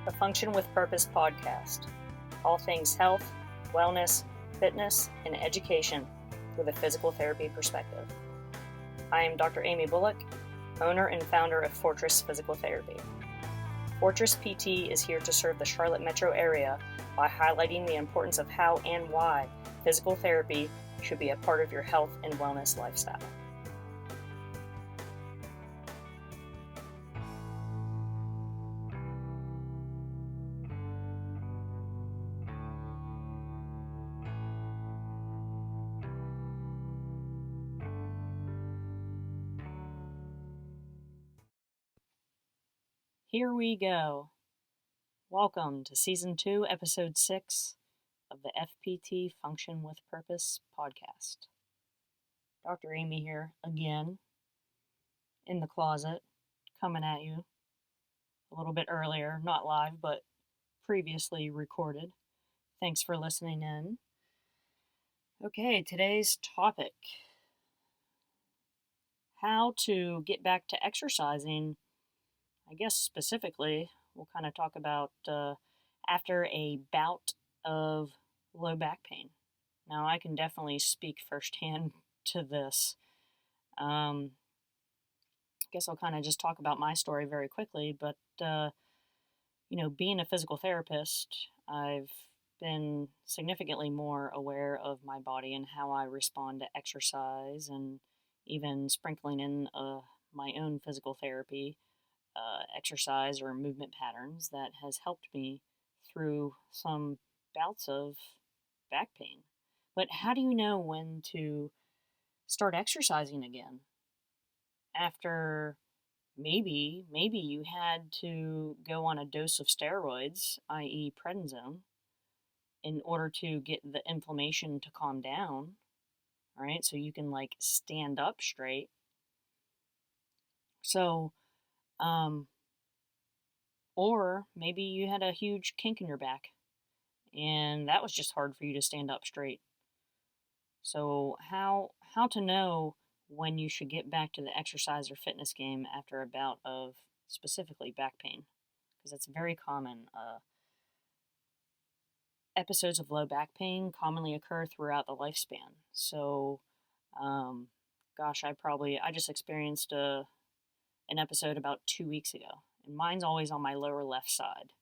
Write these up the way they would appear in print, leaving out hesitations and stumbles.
the Function with Purpose podcast. All things health, wellness, fitness, and education with a physical therapy perspective. I am Dr. Amy Bullock, owner and founder of Fortress Physical Therapy. Fortress PT is here to serve the Charlotte metro area by highlighting the importance of how and why physical therapy should be a part of your health and wellness lifestyle. Here we go. Welcome to Season 2, Episode 6 of the FPT Function with Purpose podcast. Dr. Amy here again, in the closet, coming at you a little bit earlier, not live, but previously recorded. Thanks for listening in. Okay, today's topic: how to get back to exercising. I guess specifically, we'll kind of talk about after a bout of low back pain. Now, I can definitely speak firsthand to this. I guess I'll kind of just talk about my story very quickly, but, being a physical therapist, I've been significantly more aware of my body and how I respond to exercise, and even sprinkling in my own physical therapy exercise or movement patterns that has helped me through some bouts of back pain. But how do you know when to start exercising again? After maybe you had to go on a dose of steroids, i.e. prednisone, in order to get the inflammation to calm down, all right? So you can stand up straight. So, or maybe you had a huge kink in your back and that was just hard for you to stand up straight. So how to know when you should get back to the exercise or fitness game after a bout of specifically back pain? Because it's very common. Episodes of low back pain commonly occur throughout the lifespan. So, I just experienced an episode about 2 weeks ago. And mine's always on my lower left side.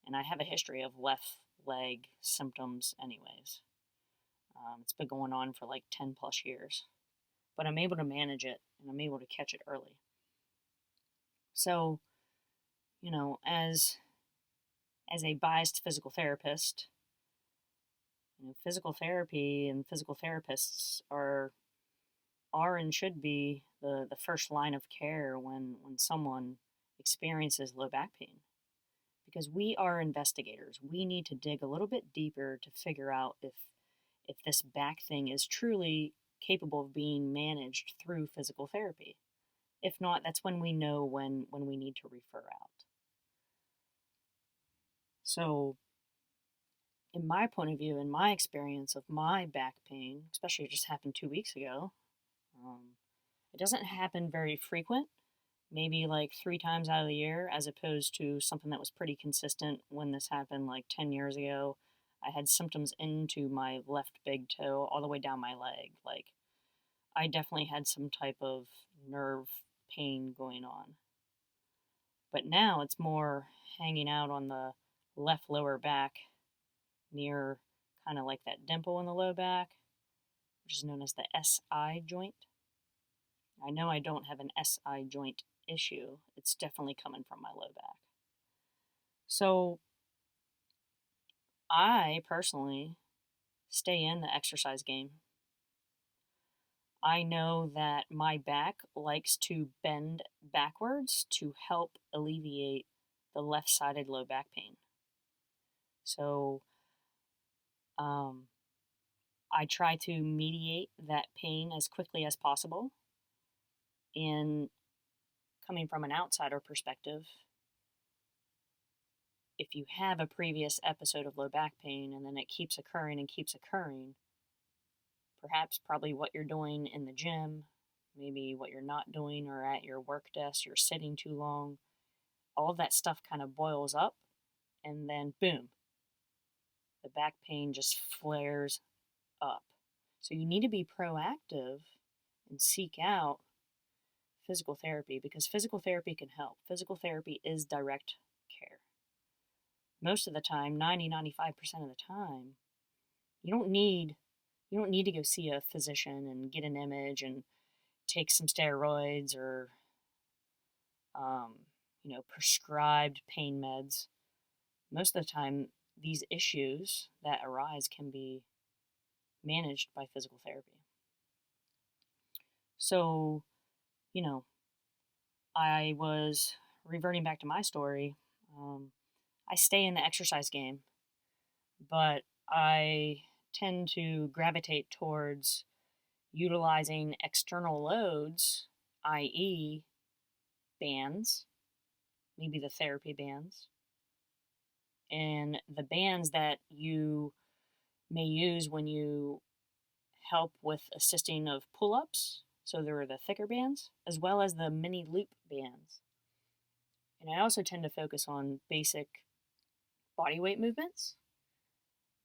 And I have a history of left leg symptoms anyways. It's been going on for 10 plus years. But I'm able to manage it, and I'm able to catch it early. So, as a biased physical therapist, physical therapy and physical therapists are and should be the first line of care when someone experiences low back pain. Because we are investigators. We need to dig a little bit deeper to figure out if this back thing is truly capable of being managed through physical therapy. If not, that's when we know when we need to refer out. So, in my point of view, in my experience of my back pain, especially it just happened 2 weeks ago, it doesn't happen very frequent, maybe 3 times out of the year, as opposed to something that was pretty consistent when this happened 10 years ago. I had symptoms into my left big toe all the way down my leg. I definitely had some type of nerve pain going on. But now it's more hanging out on the left lower back near kind of that dimple in the low back, which is known as the SI joint. I know I don't have an SI joint issue. It's definitely coming from my low back. So I personally stay in the exercise game. I know that my back likes to bend backwards to help alleviate the left-sided low back pain. So I try to mediate that pain as quickly as possible. And coming from an outsider perspective, if you have a previous episode of low back pain and then it keeps occurring, perhaps probably what you're doing in the gym, maybe what you're not doing, or at your work desk, you're sitting too long, all of that stuff kind of boils up and then boom, the back pain just flares up. So you need to be proactive and seek out physical therapy, because physical therapy can help. Physical therapy is direct care. Most of the time, 95% of the time, you don't need to go see a physician and get an image and take some steroids or prescribed pain meds. Most of the time, these issues that arise can be managed by physical therapy. So, I was reverting back to my story. I stay in the exercise game, but I tend to gravitate towards utilizing external loads, i.e., bands, maybe the therapy bands, and the bands that you may use when you help with assisting of pull-ups. So there are the thicker bands, as well as the mini loop bands. And I also tend to focus on basic body weight movements.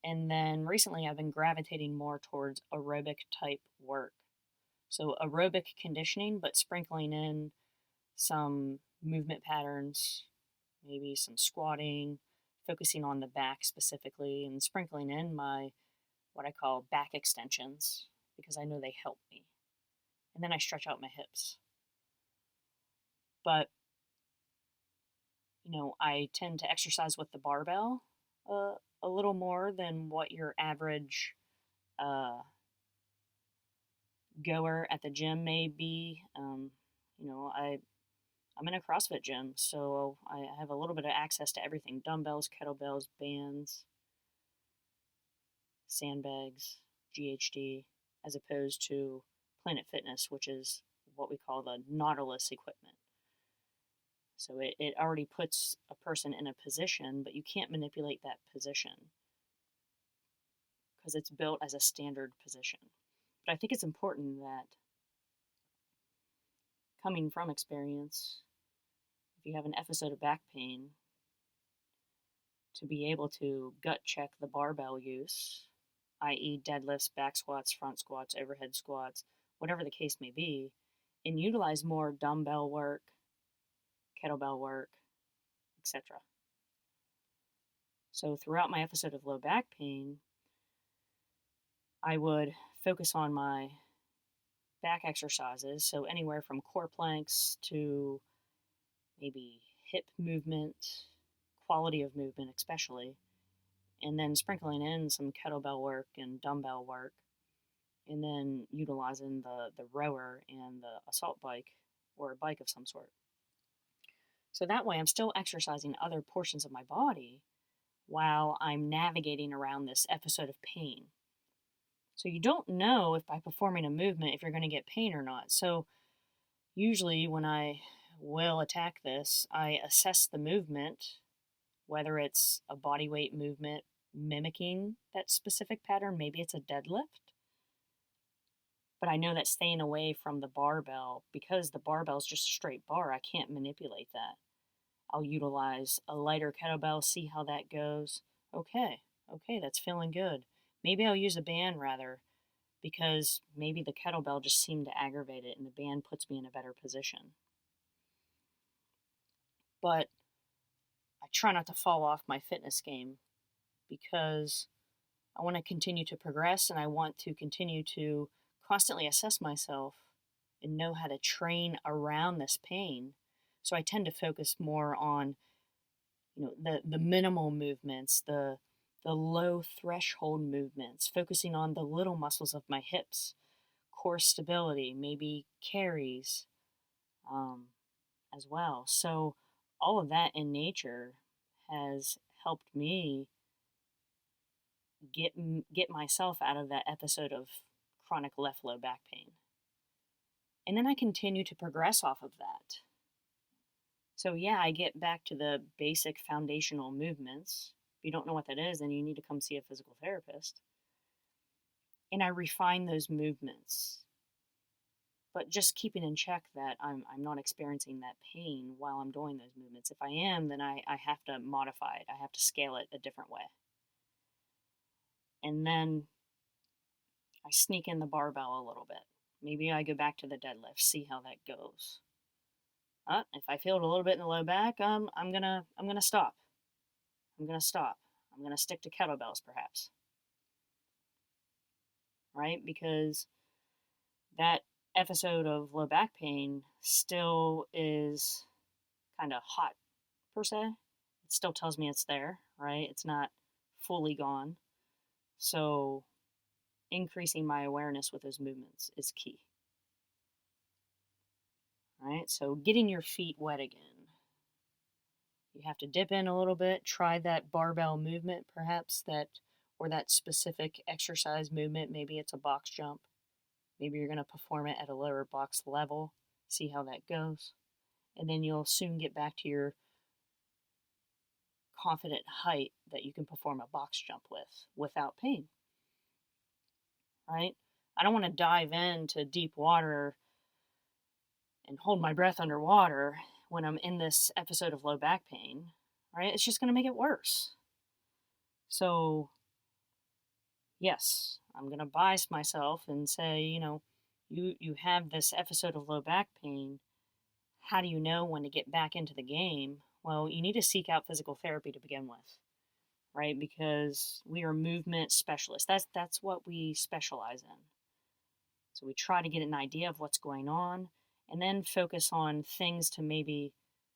And then recently I've been gravitating more towards aerobic type work. So aerobic conditioning, but sprinkling in some movement patterns, maybe some squatting, focusing on the back specifically, and sprinkling in my what I call back extensions, because I know they help me. And then I stretch out my hips. But, I tend to exercise with the barbell a little more than what your average goer at the gym may be. I'm in a CrossFit gym, so I have a little bit of access to everything: dumbbells, kettlebells, bands, sandbags, GHD, as opposed to Planet Fitness, which is what we call the Nautilus equipment. So it already puts a person in a position, but you can't manipulate that position because it's built as a standard position. But I think it's important that, coming from experience, if you have an episode of back pain, to be able to gut check the barbell use, i.e. deadlifts, back squats, front squats, overhead squats, whatever the case may be, and utilize more dumbbell work, kettlebell work, etc. So throughout my episode of low back pain, I would focus on my back exercises, so anywhere from core planks to maybe hip movement, quality of movement especially, and then sprinkling in some kettlebell work and dumbbell work, and then utilizing the rower and the assault bike or a bike of some sort. So that way I'm still exercising other portions of my body while I'm navigating around this episode of pain. So you don't know if by performing a movement if you're going to get pain or not. So usually when I will attack this, I assess the movement, whether it's a body weight movement mimicking that specific pattern, maybe it's a deadlift. But I know that staying away from the barbell, because the barbell is just a straight bar, I can't manipulate that. I'll utilize a lighter kettlebell, see how that goes. Okay, that's feeling good. Maybe I'll use a band rather, because maybe the kettlebell just seemed to aggravate it and the band puts me in a better position. But I try not to fall off my fitness game, because I want to continue to progress and I want to continue to constantly assess myself and know how to train around this pain. So I tend to focus more on, the minimal movements, the low threshold movements, focusing on the little muscles of my hips, core stability, maybe carries as well. So all of that in nature has helped me get myself out of that episode of chronic left low back pain. And then I continue to progress off of that. So yeah, I get back to the basic foundational movements. If you don't know what that is, then you need to come see a physical therapist. And I refine those movements. but just keeping in check that I'm not experiencing that pain while I'm doing those movements. If I am, then I have to modify it. I have to scale it a different way. And then I sneak in the barbell a little bit. Maybe I go back to the deadlift, see how that goes. If I feel it a little bit in the low back, I'm gonna stop. I'm gonna stick to kettlebells perhaps. Right? Because that episode of low back pain still is kind of hot per se. It still tells me it's there, right? It's not fully gone. So increasing my awareness with those movements is key. Right? So getting your feet wet again. You have to dip in a little bit, try that barbell movement perhaps, or that specific exercise movement. Maybe it's a box jump. Maybe you're going to perform it at a lower box level, see how that goes. And then you'll soon get back to your confident height that you can perform a box jump with without pain. Right? I don't want to dive into deep water and hold my breath underwater when I'm in this episode of low back pain, right? It's just going to make it worse. So, yes, I'm going to bias myself and say, you have this episode of low back pain. How do you know when to get back into the game? Well, you need to seek out physical therapy to begin with, right? Because we are movement specialists. That's what we specialize in. So we try to get an idea of what's going on and then focus on things to maybe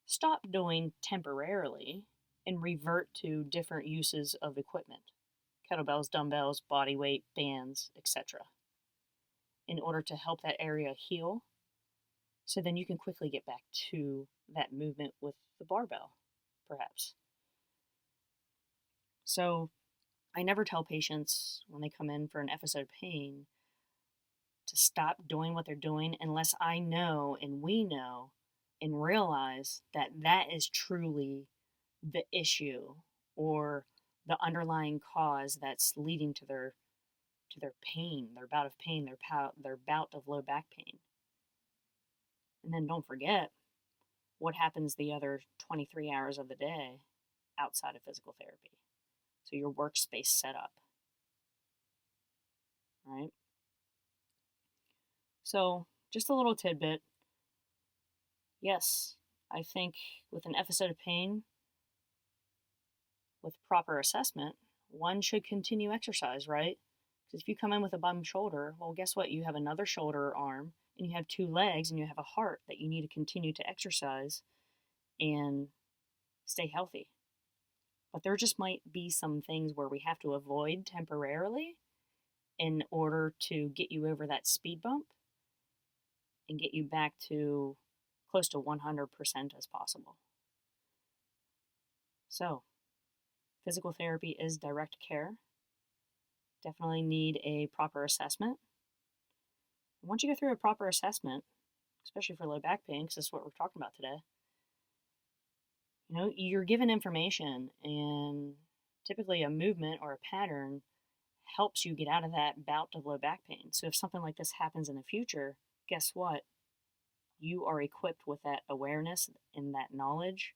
stop doing temporarily and revert to different uses of equipment. Kettlebells, dumbbells, body weight, bands, etc. in order to help that area heal. So then you can quickly get back to that movement with the barbell, perhaps. So I never tell patients when they come in for an episode of pain to stop doing what they're doing unless I know and we know and realize that that is truly the issue or the underlying cause that's leading to their pain, their bout of pain, their bout of low back pain. And then don't forget what happens the other 23 hours of the day outside of physical therapy. So your workspace setup, right? So just a little tidbit. Yes, I think with an episode of pain, with proper assessment, one should continue exercise, right? Because if you come in with a bum shoulder, well, guess what? You have another shoulder or arm, and you have two legs, and you have a heart that you need to continue to exercise and stay healthy. But there just might be some things where we have to avoid temporarily in order to get you over that speed bump and get you back to close to 100% as possible. So, physical therapy is direct care. Definitely need a proper assessment. And once you go through a proper assessment, especially for low back pain, because that's what we're talking about today, you're given information, and typically a movement or a pattern helps you get out of that bout of low back pain. So if something like this happens in the future, guess what? You are equipped with that awareness and that knowledge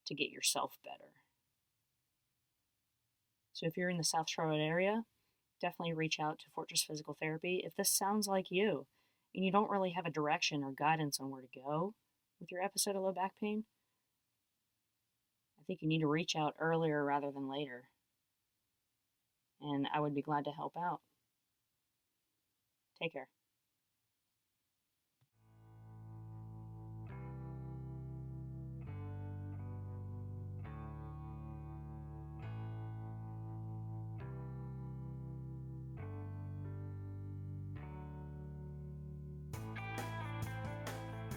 to get yourself better. So if you're in the South Charlotte area, definitely reach out to Fortress Physical Therapy. If this sounds like you and you don't really have a direction or guidance on where to go with your episode of low back pain, I think you need to reach out earlier rather than later. And I would be glad to help out. Take care.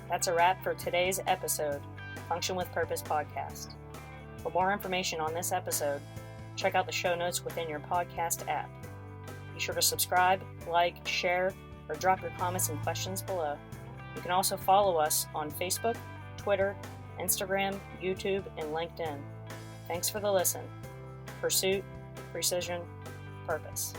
That's a wrap for today's episode, Function with Purpose podcast. For more information on this episode, check out the show notes within your podcast app. Be sure to subscribe, like, share, or drop your comments and questions below. You can also follow us on Facebook, Twitter, Instagram, YouTube, and LinkedIn. Thanks for the listen. Pursuit, precision, purpose.